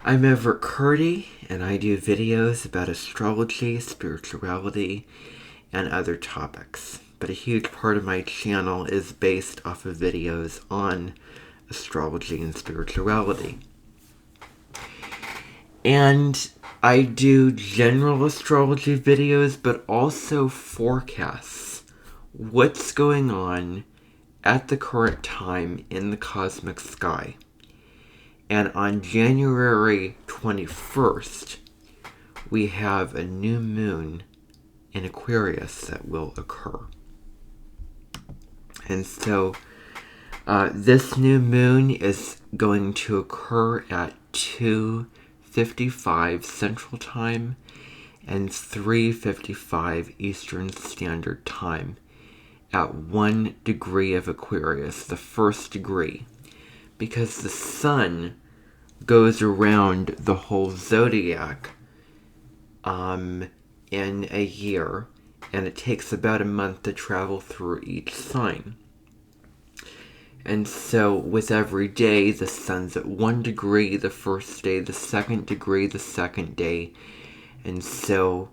I'm Everett Curdy, and I do videos about astrology, spirituality, and other topics. But a huge part of my channel is based off of videos on astrology and spirituality. And I do general astrology videos, but also forecasts. What's going on at the current time in the cosmic sky. And on January 21st, we have a new moon in Aquarius that will occur. And so this new moon is going to occur at 2:55 Central Time and 3:55 Eastern Standard Time at 1 degree of Aquarius, the first degree, because the sun goes around the whole zodiac in a year, and it takes about a month to travel through each sign. And so with every day, the sun's at 1 degree the first day, the second degree the second day, and so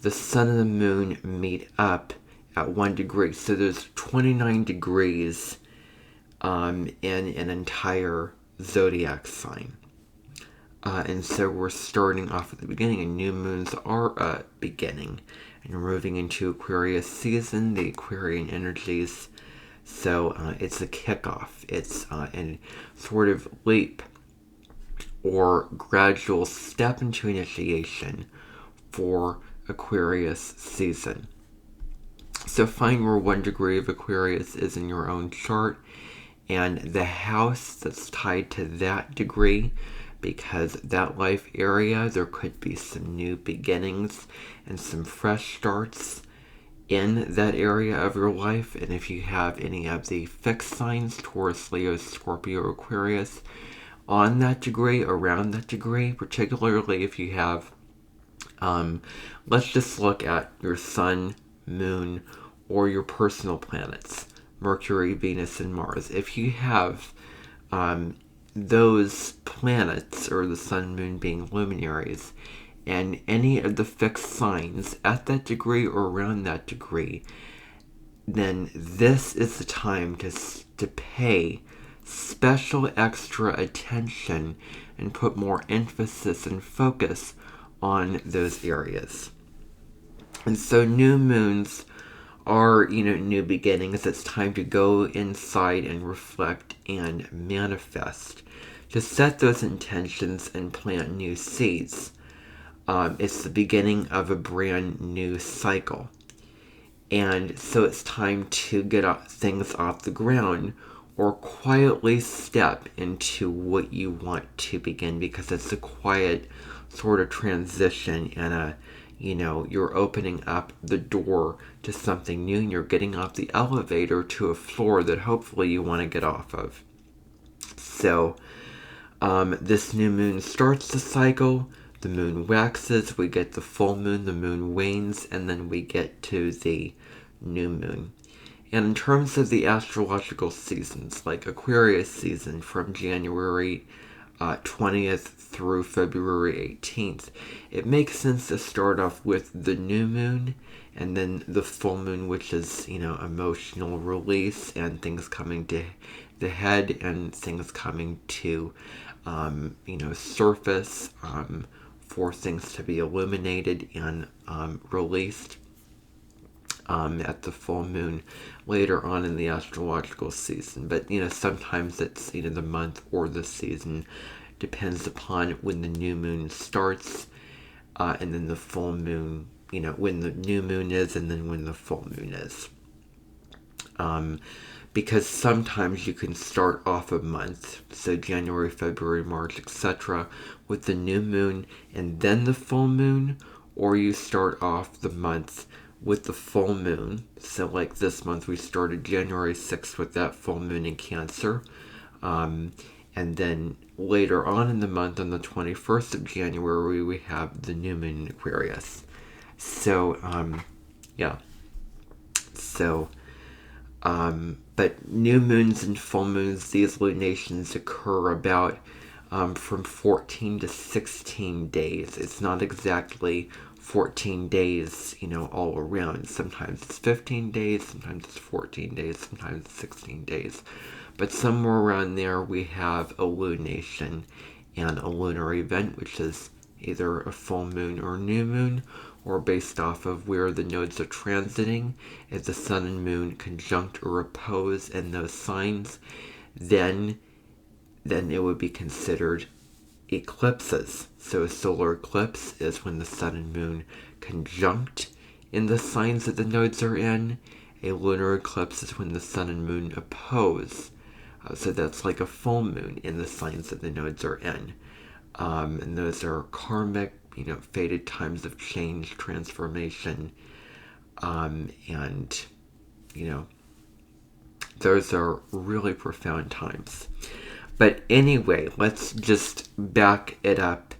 the sun and the moon meet up at 1 degree. So there's 29 degrees in an entire zodiac sign. And so we're starting off at the beginning, and new moons are a beginning. And we're moving into Aquarius season, the Aquarian energies. So it's a kickoff. It's a sort of leap or gradual step into initiation for Aquarius season. So find where 1 degree of Aquarius is in your own chart, and the house that's tied to that degree, because that life area, there could be some new beginnings and some fresh starts in that area of your life. And if you have any of the fixed signs, Taurus, Leo, Scorpio, Aquarius, on that degree, around that degree, particularly if you have, let's just look at your sun, moon, or your personal planets, Mercury, Venus, and Mars. If you have those planets, or the sun, moon being luminaries, and any of the fixed signs at that degree or around that degree, then this is the time to pay special extra attention and put more emphasis and focus on those areas. And so new moons are, new beginnings. It's time to go inside and reflect and manifest, to set those intentions and plant new seeds. It's the beginning of a brand new cycle. And so it's time to get things off the ground, or quietly step into what you want to begin, because it's a quiet sort of transition, and you're opening up the door to something new, and you're getting off the elevator to a floor that hopefully you want to get off of. So this new moon starts the cycle. The moon waxes, we get the full moon, the moon wanes, and then we get to the new moon. And in terms of the astrological seasons, like Aquarius season from January 20th through February 18th, it makes sense to start off with the new moon and then the full moon, which is, emotional release and things coming to the head and things coming to, surface, for things to be illuminated and released at the full moon later on in the astrological season. But, sometimes it's, the month or the season. Depends upon when the new moon starts, and then the full moon, when the new moon is, and then when the full moon is. Because sometimes you can start off a month, so January, February, March, etc., with the new moon and then the full moon, or you start off the month with the full moon. So like this month, we started January 6th with that full moon in Cancer. And then later on in the month, on the 21st of January, we have the new moon in Aquarius. So, yeah. So, but new moons and full moons, these lunations occur about from 14 to 16 days. It's not exactly 14 days, all around. Sometimes it's 15 days, sometimes it's 14 days, sometimes it's 16 days. But somewhere around there we have a lunation and a lunar event, which is either a full moon or new moon, or based off of where the nodes are transiting. If the sun and moon conjunct or oppose in those signs, then it would be considered eclipses. So a solar eclipse is when the sun and moon conjunct in the signs that the nodes are in. A lunar eclipse is when the sun and moon oppose. So that's like a full moon in the signs that the nodes are in. And those are karmic, fated times of change, transformation. And, those are really profound times. But anyway, let's just back it up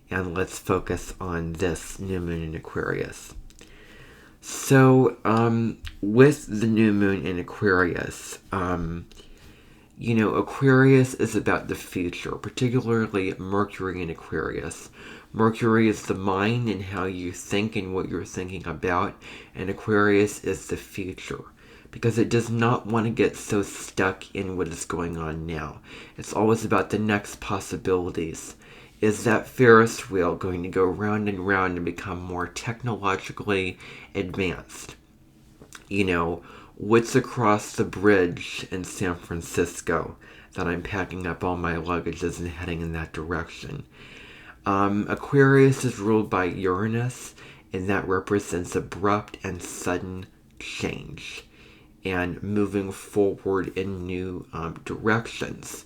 and let's focus on this new moon in Aquarius. So, with the new moon in Aquarius, Aquarius is about the future, particularly Mercury in Aquarius. Mercury is the mind and how you think and what you're thinking about, and Aquarius is the future, because it does not want to get so stuck in what is going on now. It's always about the next possibilities. Is that Ferris wheel going to go round and round and become more technologically advanced? What's across the bridge in San Francisco that I'm packing up all my luggages and heading in that direction? Aquarius is ruled by Uranus, and that represents abrupt and sudden change and moving forward in new directions.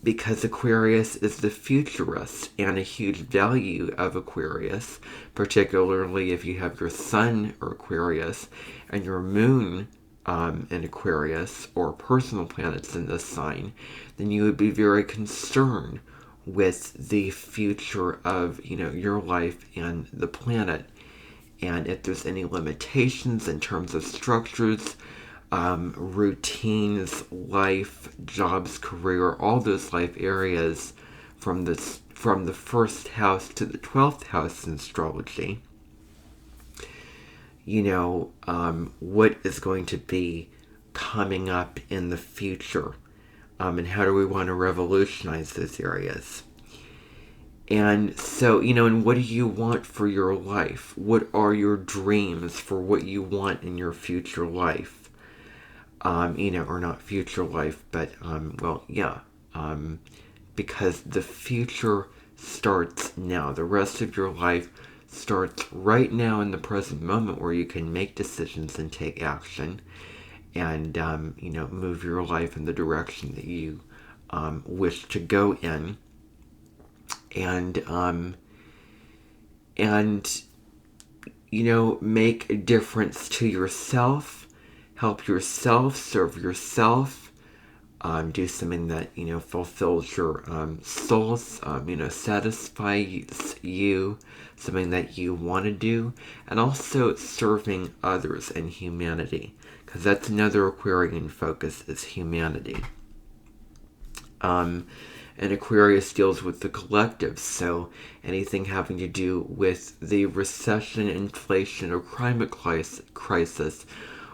Because Aquarius is the futurist, and a huge value of Aquarius, particularly if you have your sun or Aquarius and your moon in Aquarius, or personal planets in this sign, then you would be very concerned with the future of your life and the planet. And if there's any limitations in terms of structures, routines, life, jobs, career, all those life areas from the first house to the 12th house in astrology, what is going to be coming up in the future, and how do we want to revolutionize those areas? And so, and what do you want for your life? What are your dreams for what you want in your future life? Or not future life, but, because the future starts now. The rest of your life starts right now in the present moment, where you can make decisions and take action and, move your life in the direction that you wish to go in. And make a difference to yourself, help yourself, serve yourself, do something that, fulfills your soul, satisfies you, something that you want to do, and also serving others and humanity, because that's another Aquarian focus, is humanity. And Aquarius deals with the collective, so anything having to do with the recession, inflation, or climate crisis,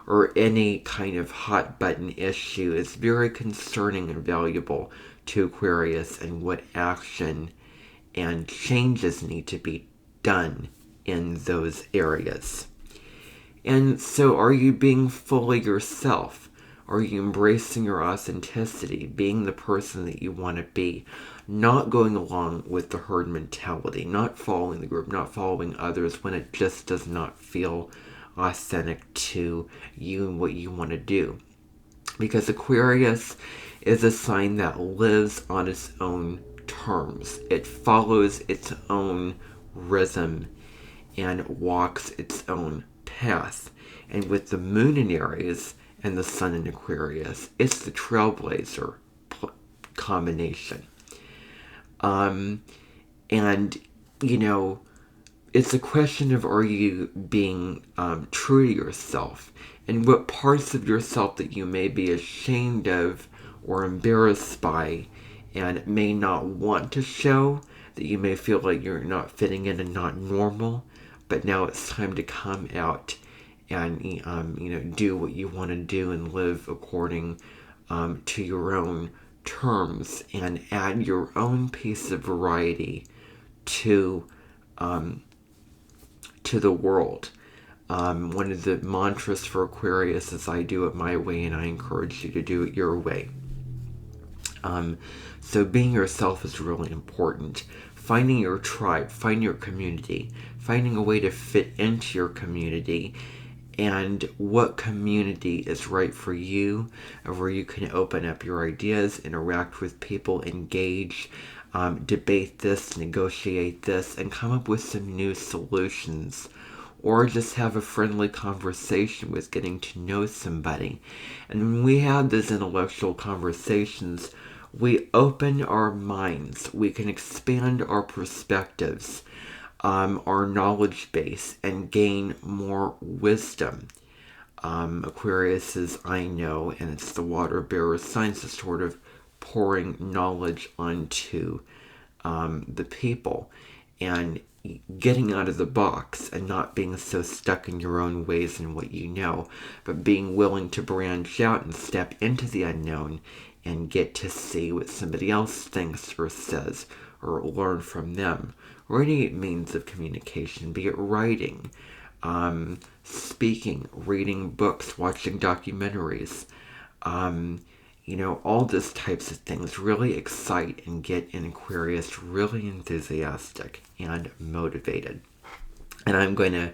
or any kind of hot button issue is very concerning and valuable to Aquarius, and what action and changes need to be done in those areas. And so, are you being fully yourself? Are you embracing your authenticity, being the person that you want to be, not going along with the herd mentality, not following the group, not following others when it just does not feel authentic to you and what you want to do? Because Aquarius is a sign that lives on its own terms. It follows its own rhythm and walks its own path. And with the moon in Aries and the sun in Aquarius, it's the trailblazer combination. And, it's a question of, are you being true to yourself? And what parts of yourself that you may be ashamed of or embarrassed by and it may not want to show, that you may feel like you're not fitting in and not normal, but now it's time to come out and do what you want to do and live according to your own terms and add your own piece of variety to the world. One of the mantras for Aquarius is I do it my way, and I encourage you to do it your way. So being yourself is really important. Finding your tribe, finding your community, finding a way to fit into your community, and what community is right for you, and where you can open up your ideas, interact with people, engage, debate this, negotiate this, and come up with some new solutions. Or just have a friendly conversation with getting to know somebody. And when we have these intellectual conversations, we open our minds. We can expand our perspectives, our knowledge base, and gain more wisdom. Aquarius is, I know, and it's the water bearer signs, is sort of pouring knowledge onto the people. And getting out of the box and not being so stuck in your own ways and what you know, but being willing to branch out and step into the unknown and get to see what somebody else thinks or says or learn from them. Or any means of communication, be it writing, speaking, reading books, watching documentaries, all those types of things really excite and get an Aquarius really enthusiastic and motivated. And I'm going to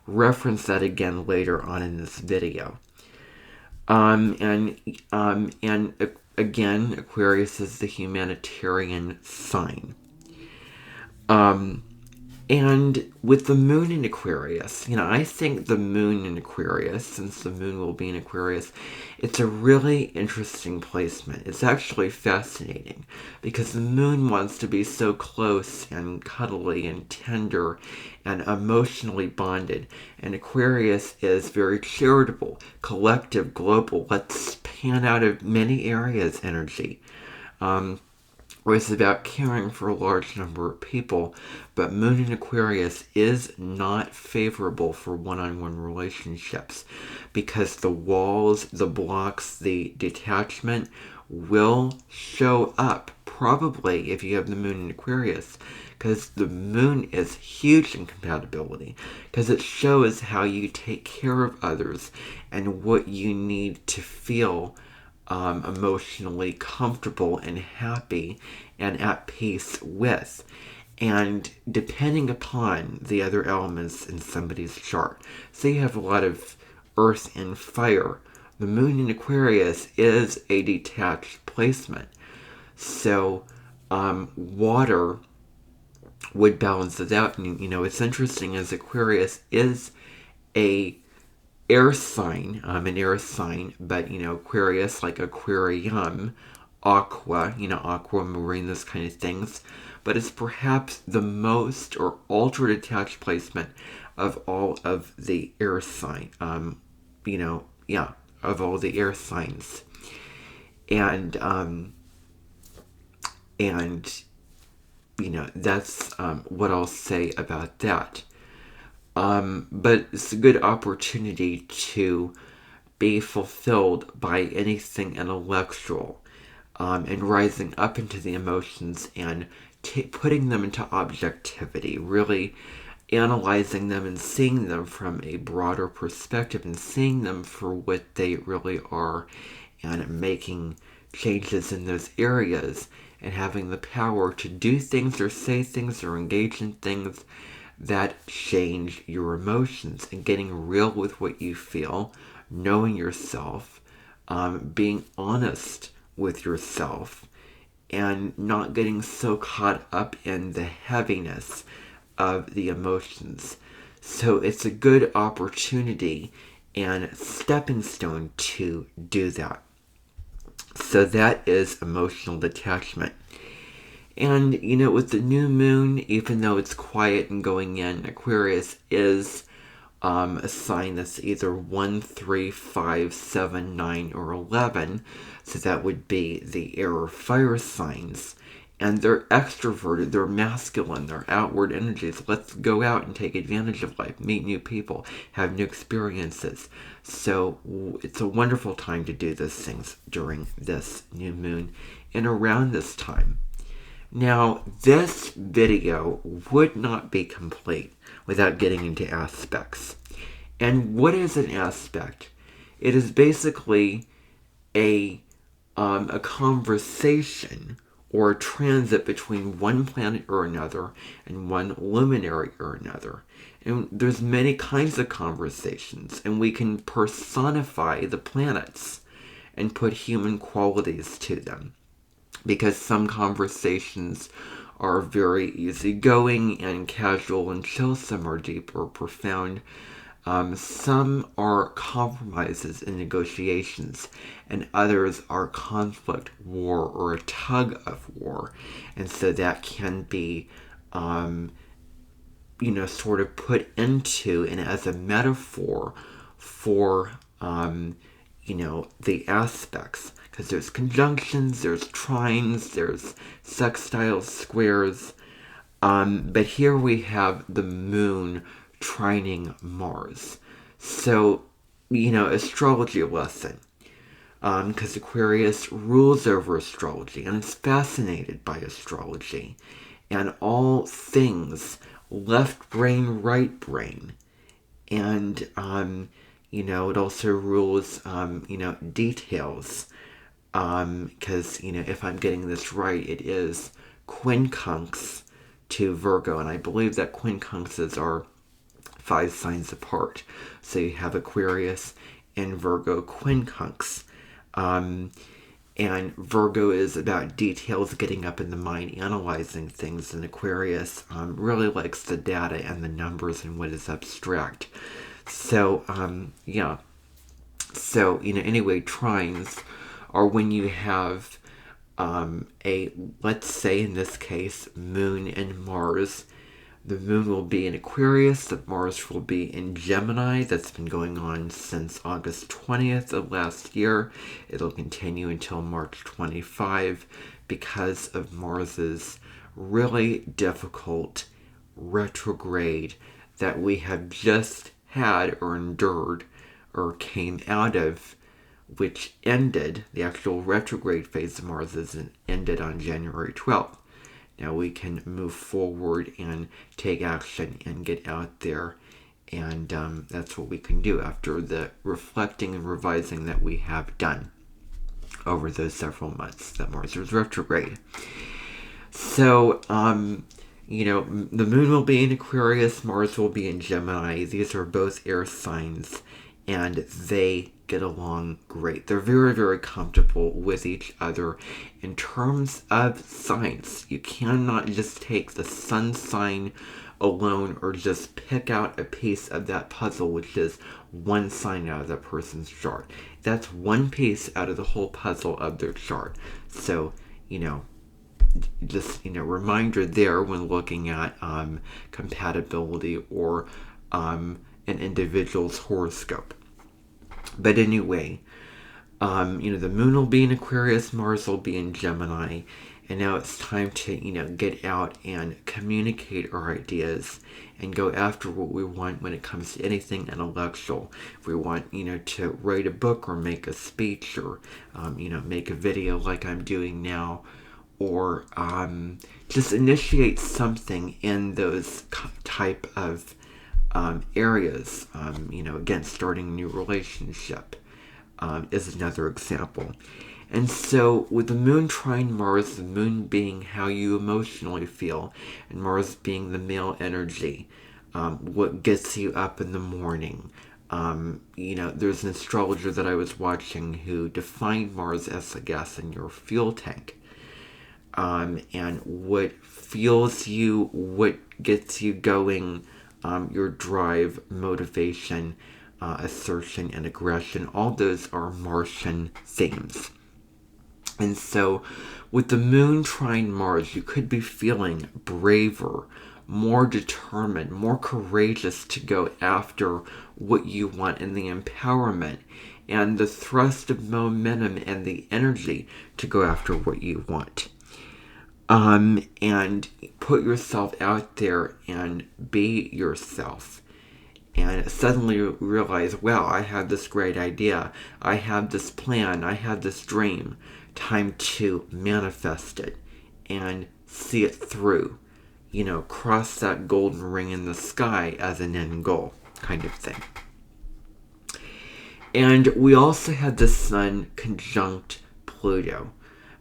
reference that again later on in this video. And again, Aquarius is the humanitarian sign. And with the moon in Aquarius, I think the moon in Aquarius, since the moon will be in Aquarius, it's a really interesting placement. It's actually fascinating because the moon wants to be so close and cuddly and tender and emotionally bonded. And Aquarius is very charitable, collective, global, let's pan out of many areas energy. Where it's about caring for a large number of people, but Moon in Aquarius is not favorable for one-on-one relationships because the walls, the blocks, the detachment will show up probably if you have the Moon in Aquarius, because the Moon is huge in compatibility because it shows how you take care of others and what you need to feel emotionally comfortable and happy and at peace with. And depending upon the other elements in somebody's chart, say you have a lot of earth and fire, the moon in Aquarius is a detached placement. So water would balance it out. And it's interesting as Aquarius is a air sign, but Aquarius, like aquarium, aquamarine, those kind of things, but it's perhaps the most or ultra detached placement of all of the air sign, of all the air signs, and that's what I'll say about that. But it's a good opportunity to be fulfilled by anything intellectual, and rising up into the emotions and putting them into objectivity, really analyzing them and seeing them from a broader perspective and seeing them for what they really are and making changes in those areas and having the power to do things or say things or engage in things that change your emotions and getting real with what you feel, knowing yourself, being honest with yourself, and not getting so caught up in the heaviness of the emotions. So it's a good opportunity and stepping stone to do that. So that is emotional detachment. And, with the new moon, even though it's quiet and going in, Aquarius is a sign that's either 1, 3, 5, 7, 9, or 11. So that would be the air or fire signs. And they're extroverted, they're masculine, they're outward energies. Let's go out and take advantage of life, meet new people, have new experiences. So it's a wonderful time to do those things during this new moon and around this time. Now, this video would not be complete without getting into aspects. And what is an aspect? It is basically a conversation or a transit between one planet or another and one luminary or another. And there's many kinds of conversations, and we can personify the planets and put human qualities to them. Because some conversations are very easygoing and casual and chill, some are deep or profound. Some are compromises and negotiations, and others are conflict, war, or a tug of war. And so that can be, sort of put into and as a metaphor for, the aspects. Because there's conjunctions, there's trines, there's sextiles, squares. But here we have the moon trining Mars. So, astrology lesson. Because Aquarius rules over astrology and is fascinated by astrology. And all things, left brain, right brain. And, it also rules, details. Because, if I'm getting this right, it is quincunx to Virgo. And I believe that quincunxes are 5 signs apart. So you have Aquarius and Virgo quincunx. And Virgo is about details, getting up in the mind, analyzing things. And Aquarius really likes the data and the numbers and what is abstract. So, So, anyway, trines are when you have let's say in this case, moon and Mars. The moon will be in Aquarius, the Mars will be in Gemini. That's been going on since August 20th of last year. It'll continue until March 25 because of Mars's really difficult retrograde that we have just had or endured or came out of, which ended, the actual retrograde phase of Mars ended on January 12th. Now we can move forward and take action and get out there, and that's what we can do after the reflecting and revising that we have done over those several months that Mars was retrograde. So, the moon will be in Aquarius, Mars will be in Gemini. These are both air signs, and they get along great. They're very, very comfortable with each other. In terms of signs, you cannot just take the sun sign alone or just pick out a piece of that puzzle, which is one sign out of that person's chart. That's one piece out of the whole puzzle of their chart. So, just, reminder there when looking at compatibility or an individual's horoscope. But anyway, the moon will be in Aquarius, Mars will be in Gemini, and now it's time to, get out and communicate our ideas and go after what we want when it comes to anything intellectual. If we want, to write a book or make a speech or, make a video like I'm doing now, or just initiate something in those type of areas. Again, starting a new relationship is another example. And so with the moon trine Mars, the moon being how you emotionally feel, and Mars being the male energy, what gets you up in the morning. There's an astrologer that I was watching who defined Mars as the gas in your fuel tank. And what fuels you, what gets you going, your drive, motivation, assertion, and aggression. All those are Martian themes. And so with the moon trine Mars, you could be feeling braver, more determined, more courageous to go after what you want, and the empowerment and the thrust of momentum and the energy to go after what you want. And put yourself out there and be yourself. And suddenly realize, wow, I have this great idea. I have this plan. I have this dream. Time to manifest it and see it through. Cross that golden ring in the sky as an end goal kind of thing. And we also had the Sun conjunct Pluto.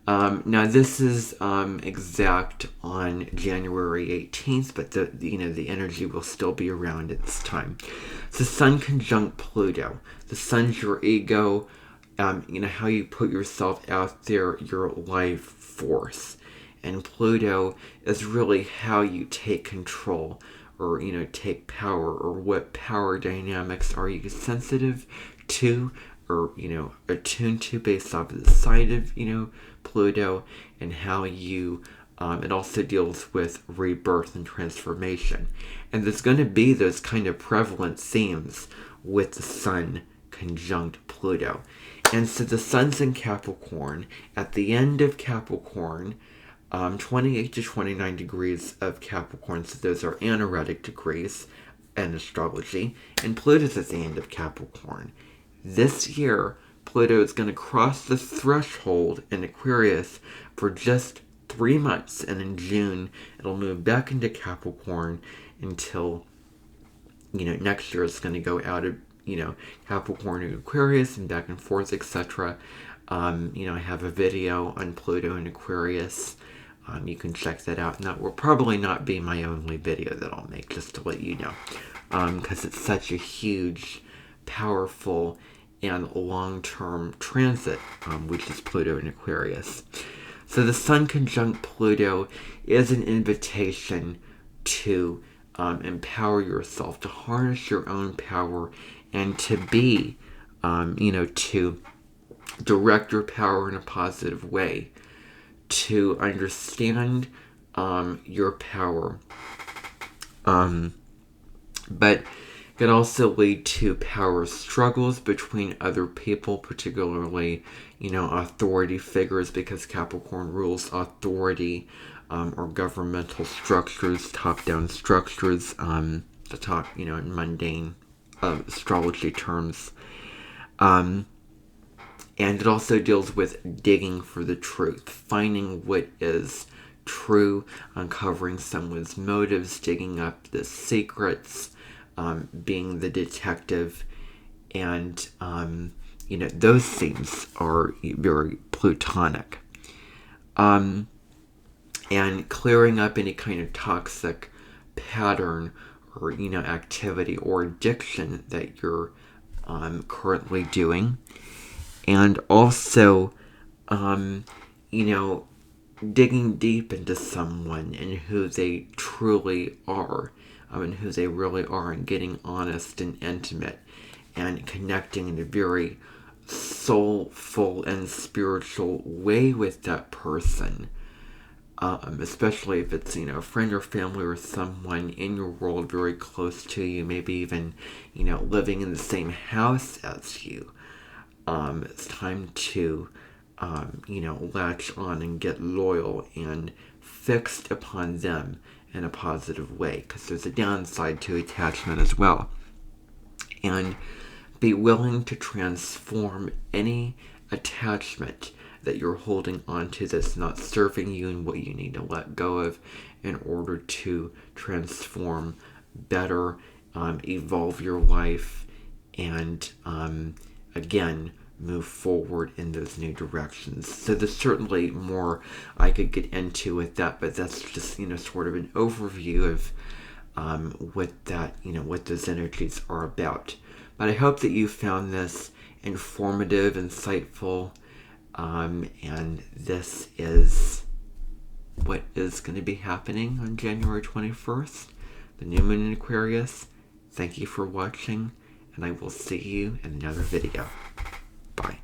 Now this is exact on January 18th, but the energy will still be around at this time. So Sun conjunct Pluto. The Sun's your ego, how you put yourself out there, your life force. And Pluto is really how you take control, or take power, or what power dynamics are you sensitive to, or attuned to, based off of the side of Pluto, and how you it also deals with rebirth and transformation. And there's going to be those kind of prevalent themes with the Sun conjunct Pluto. And so the Sun's in Capricorn. At the end of Capricorn, 28 to 29 degrees of Capricorn, so those are anaretic degrees in astrology, and Pluto's at the end of Capricorn. This year, Pluto is going to cross the threshold in Aquarius for just 3 months, and in June, it'll move back into Capricorn until, next year it's going to go out of, Capricorn to Aquarius and back and forth, etc. I have a video on Pluto and Aquarius. You can check that out, and that will probably not be my only video that I'll make, just to let you know, because it's such a huge, powerful, and long-term transit, which is Pluto and Aquarius. So the Sun conjunct Pluto is an invitation to empower yourself, to harness your own power, and to be, to direct your power in a positive way, to understand your power, but it can also lead to power struggles between other people, particularly, authority figures, because Capricorn rules authority, or governmental structures, top-down structures, the top, in mundane astrology terms. And it also deals with digging for the truth, finding what is true, uncovering someone's motives, digging up the secrets, being the detective, and, those themes are very Plutonic. And clearing up any kind of toxic pattern or, activity or addiction that you're currently doing. And also, digging deep into someone and who they truly are, and who they really are, and getting honest and intimate, and connecting in a very soulful and spiritual way with that person, especially if it's, a friend or family or someone in your world very close to you, maybe even, living in the same house as you. It's time to, latch on and get loyal and fixed upon them in a positive way, because there's a downside to attachment as well. And be willing to transform any attachment that you're holding onto that's not serving you and what you need to let go of in order to transform, better, evolve your life, and again, move forward in those new directions. So there's certainly more I could get into with that, but that's just, sort of an overview of what that, what those energies are about. But I hope that you found this informative, insightful, and this is what is going to be happening on January 21st, the new moon in Aquarius. Thank you for watching, and I will see you in another video. Bye.